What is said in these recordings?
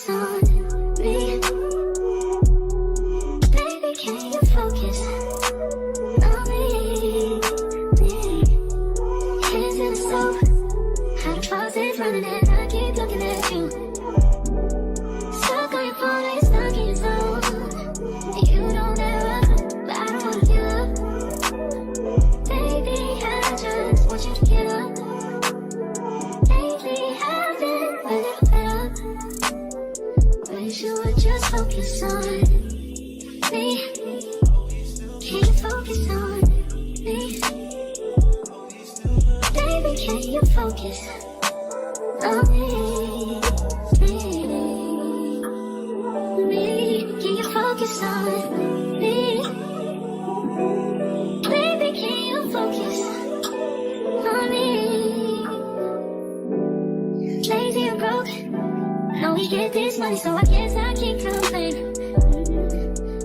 focus on me? Baby, can you focus on me? Hands in the soap, how the faucet's running and I keep looking at you. Stuck on your phone, like stuck in your zone. You don't ever, but I don't wanna give up. Baby, I just want you to get up. Lately I've been a little fed up. Wish you would just focus on me. Can you focus on me? Baby, can you focus on me? Can you focus on me? Baby, can you focus on me? Lazy and broke, know we get this money, so I guess I can't complain.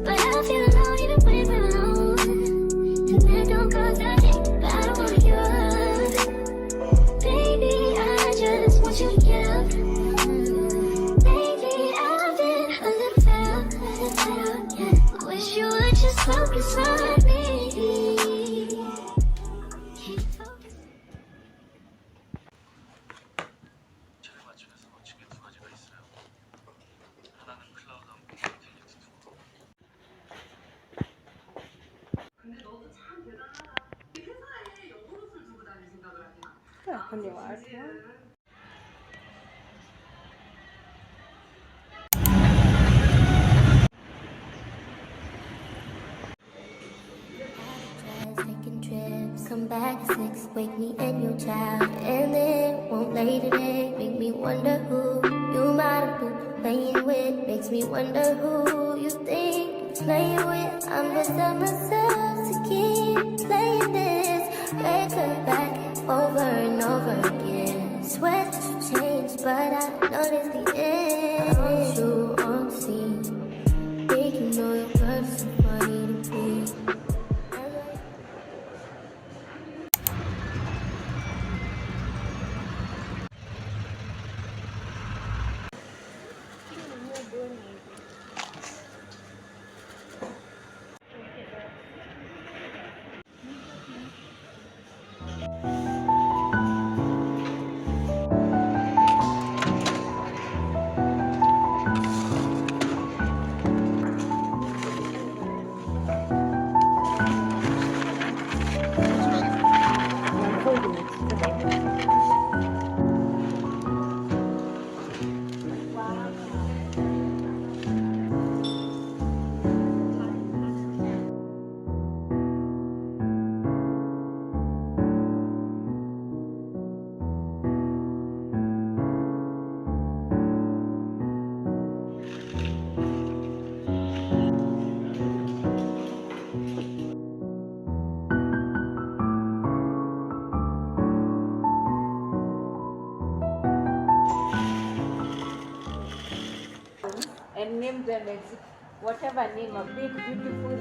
But I feel alone even when we're alone, and that don't cause I think, but I don't wanna give up. Baby, I just want you to get up. Lately I've been a little fed up, yeah. Wish you would just focus on me. Can you focus? 차를 맞추면서 멋진 게 두 가지가 있어요. 하나는 클라우드 캘리트 투어. 근데 너도 참 대단하다. 회사에 여보옷을 두고 다닐 생각을 하냐? 약간 좀 알죠? Taking trips, come back at 6, wake me and your child, and then won't lay today, make me wonder who you might have been playing with, makes me wonder who you think you're playing with. I'm just on myself to keep playing this record back over and over again. Swear that you changed, but I noticed the end. I want you on the scene, think you know your purpose is funny to be. And name them whatever name, a big beautiful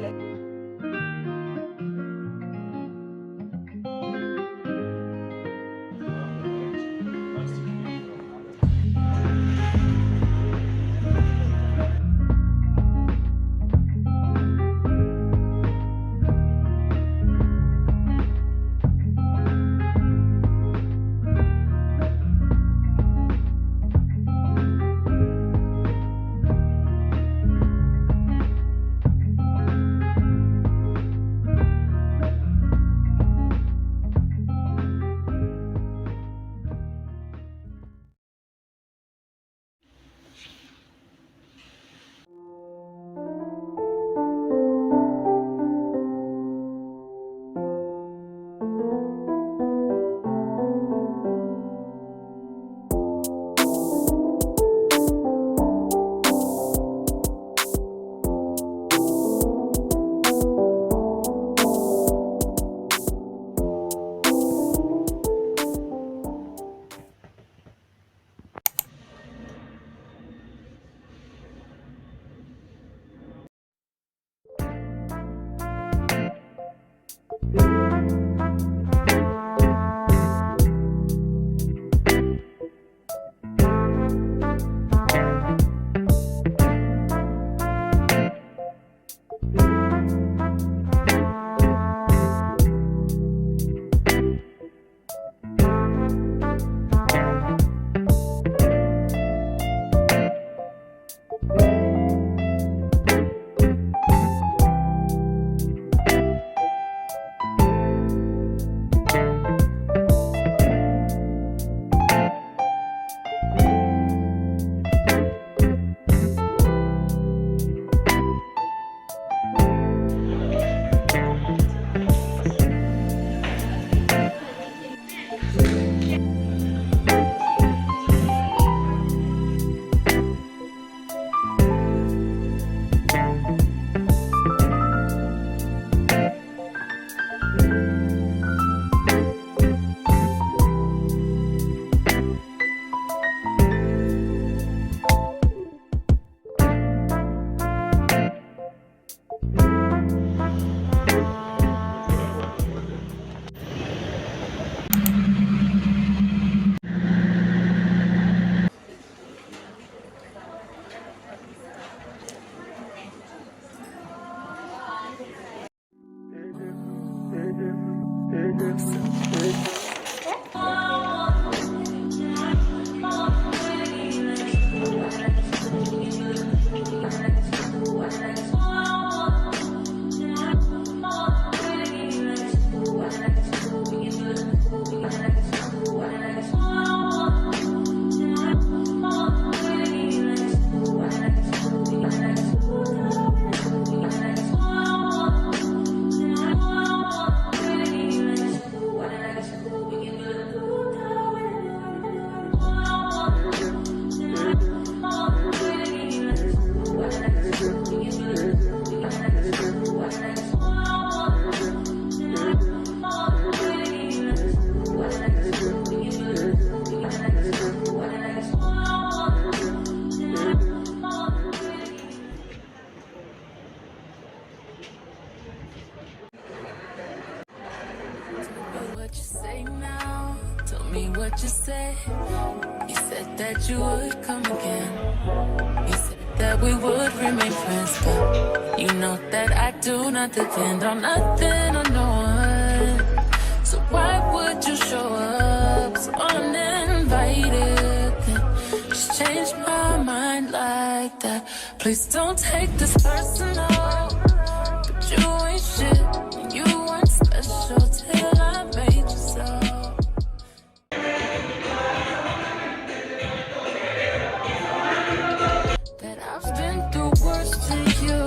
me what you said. You said that you would come again. You said that we would remain friends, but you know that I do not depend on nothing or no one. So why would you show up so uninvited? Just change my mind like that. Please don't take this personal, but you ain't shit. You weren't special till I made you so. That I've been through worse to you.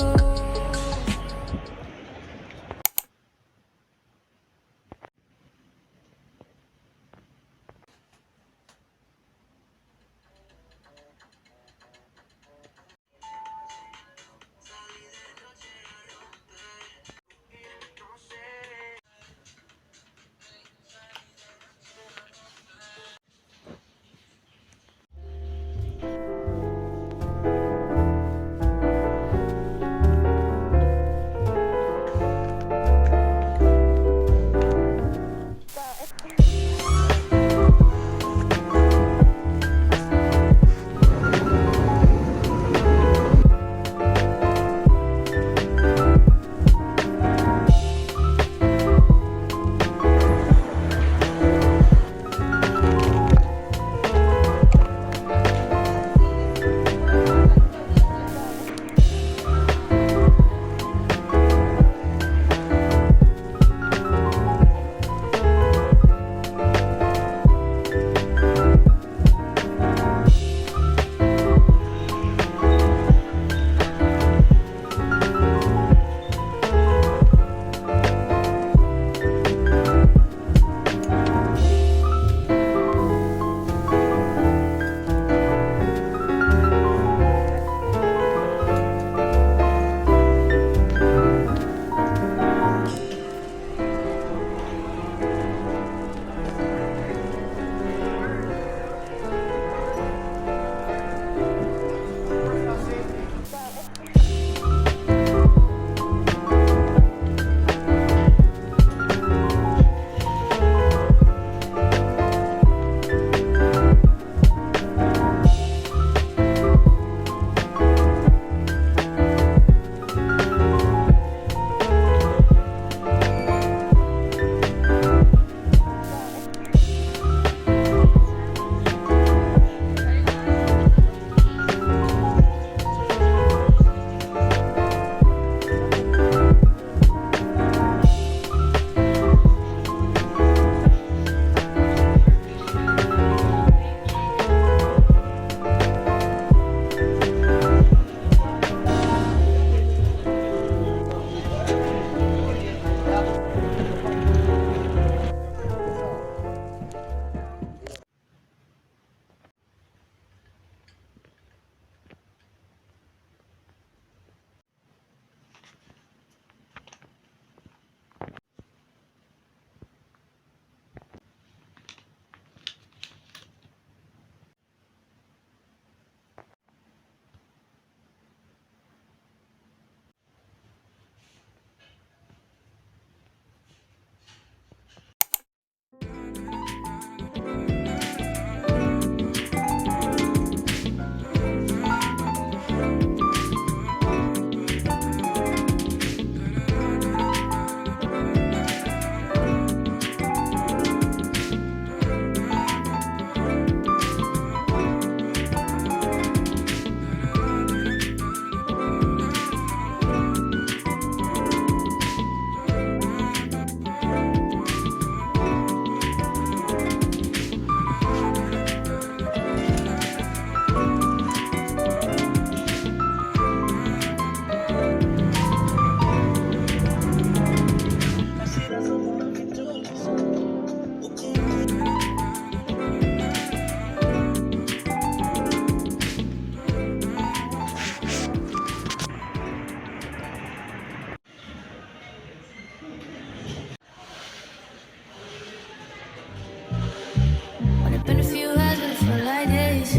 Only been a few hours, but it felt like days.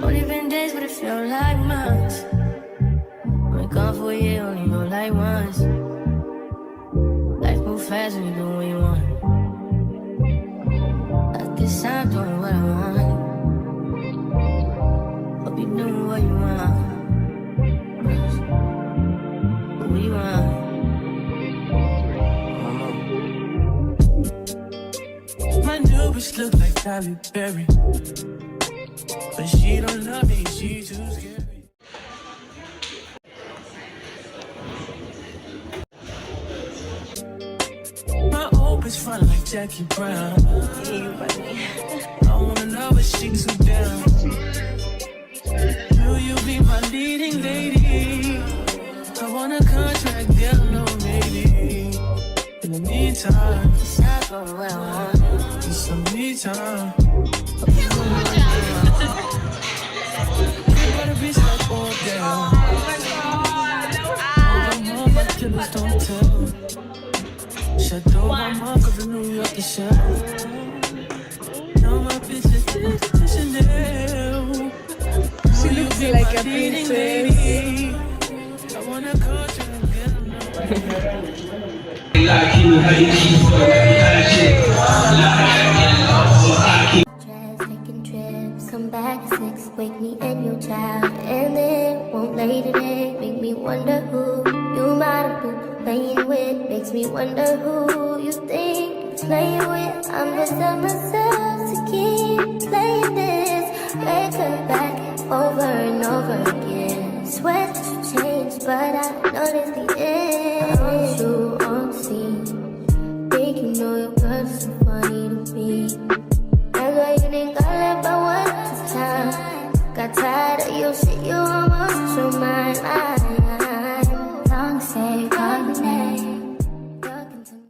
Only been days, but it felt like months. Been gone for a year, only go like once. Life move fast when you do what you want. bitch look like Halle Berry, but she don't love me, she too scary. My old bitch front like Jackie Brown. I wanna know if she too down. Will you be my leading lady? I want a contract, girl, no maybe. In the meantime, need some me time. You got a bitch like all down. All my killers don't tell. Shadow my mom cause I New York the shell. Now my bitch is Chanel. She looks like a princess. I wanna contract, girl, no. Jazz, taking trips, come back at 6, wake me and your child, and then won't lay today, make me wonder who you might have been playing with, makes me wonder who you think you're playing with. I'm just telling myself to keep playing this, wake up back over and over again. Swear that you changed, but I noticed the end. I want you on the scene, think you know your girl's so funny to me. That's why you didn't call up by one this time. Got tired of your shit, you almost your mind. Long say, call your name. Talking to me.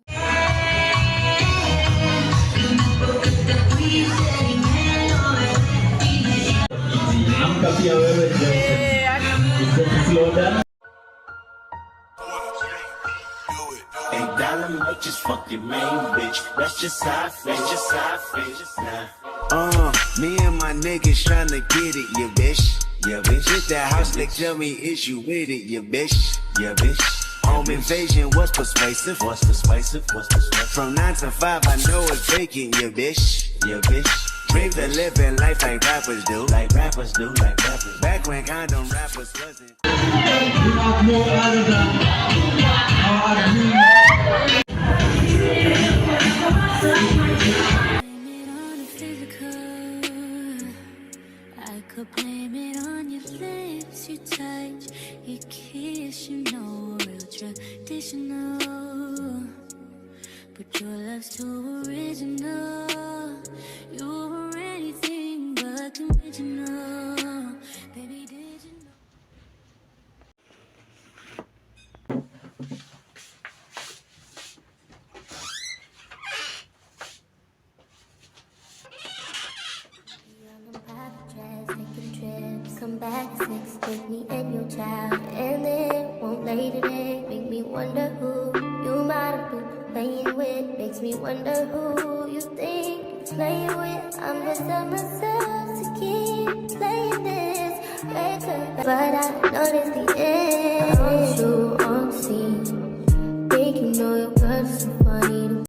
Hey, dollar might just fuck your main bitch. That's just how I feel. That's just how I feel. Me and my niggas tryna get it, yeah, bitch. Yeah, bitch. Hit that house, like, tell me, is you with it, yeah, bitch. Yeah, bitch. Home invasion was persuasive. What's persuasive? What's persuasive? From 9 to 5, I know it's vacant, yeah, bitch. Yeah, bitch. Dream the living life like rappers do. Like rappers do, like rappers. Back when condom rappers wasn't. I could blame it on your lips, your touch, your kiss, you know, real traditional. But your love's too original. You were anything but conventional. Baby, did you know? Come back at 6, with me and your child, and then won't lay today, make me wonder who you might have been playing with, makes me wonder who you think you're playing with. I'm just telling myself to keep playing this, wake up, but I noticed the end. I want you on the scene, think you know your girl's so funny to me.